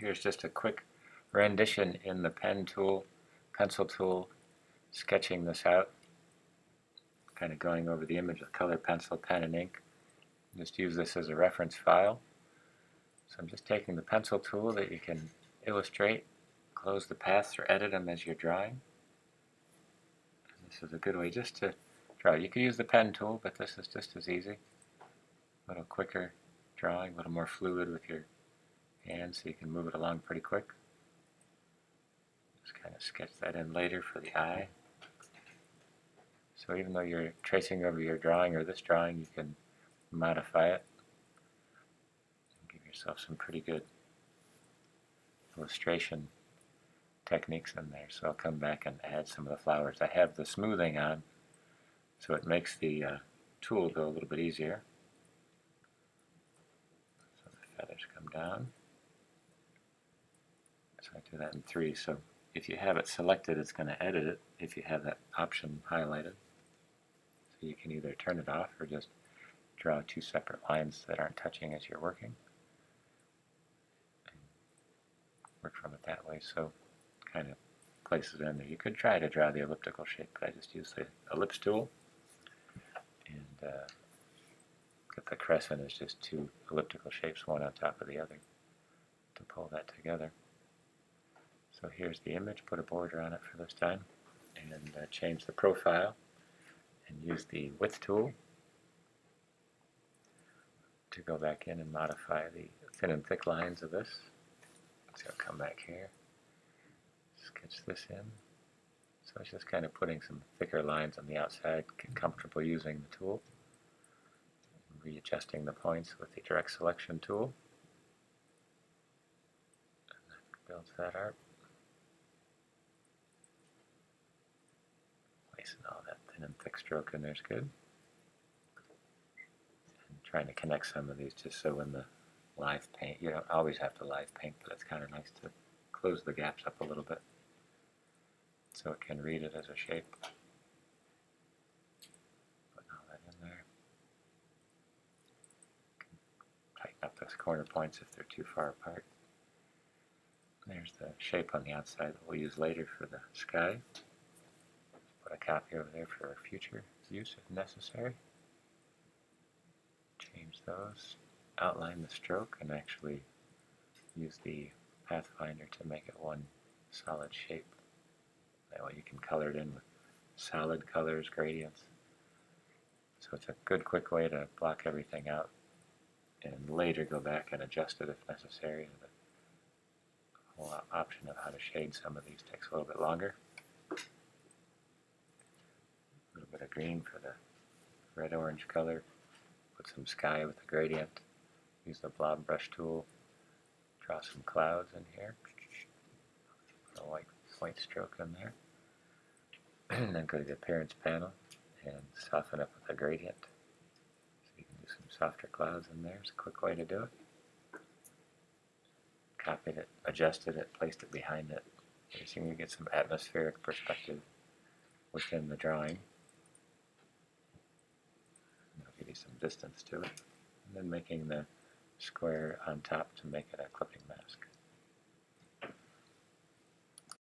here's just a quick rendition in the pencil tool, sketching this out, kind of going over the image with color pencil, pen, and ink. Just use this as a reference file. So I'm just taking the pencil tool that you can illustrate, close the paths or edit them as you're drawing. And this is a good way just to draw. You could use the pen tool, but this is just as easy. A little quicker drawing, a little more fluid with your hands so you can move it along pretty quick. Just kind of sketch that in later for the eye. So even though you're tracing over your drawing or this drawing, you can modify it and give yourself some pretty good illustration techniques in there. So I'll come back and add some of the flowers. I have the smoothing on, so it makes the tool go a little bit easier. So the feathers come down. So I do that in 3. So if you have it selected, it's going to edit it if you have that option highlighted. So you can either turn it off or just draw 2 separate lines that aren't touching as you're working. And work from it that way, so kind of places it in there. You could try to draw the elliptical shape, but I just use the ellipse tool. And get the crescent as just 2 elliptical shapes, one on top of the other, to pull that together. So here's the image, put a border on it for this time, and change the profile, and use the width tool to go back in and modify the thin and thick lines of this. So I'll come back here, sketch this in. So it's just kind of putting some thicker lines on the outside, get comfortable using the tool, readjusting the points with the direct selection tool. And that builds that out. Placing all that thin and thick stroke in there is good. And trying to connect some of these just so in the live paint, you don't always have to live paint, but it's kind of nice to close the gaps up a little bit so it can read it as a shape. Putting all that in there. Tighten up those corner points if they're too far apart. There's the shape on the outside that we'll use later for the sky. Put a copy over there for future use if necessary. Change those. Outline the stroke and actually use the pathfinder to make it one solid shape. That way you can color it in with solid colors, gradients. So it's a good quick way to block everything out and later go back and adjust it if necessary. The whole option of how to shade some of these takes a little bit longer. A little bit of green for the red-orange color. Put some sky with the gradient. Use the blob brush tool. Draw some clouds in here. Put a white stroke in there. And then go to the appearance panel and soften up with a gradient. So you can do some softer clouds in there. It's a quick way to do it. Copied it, adjusted it, placed it behind it. So you can get some atmospheric perspective within the drawing. And I'll give you some distance to it. And then making the square on top to make it a clipping mask.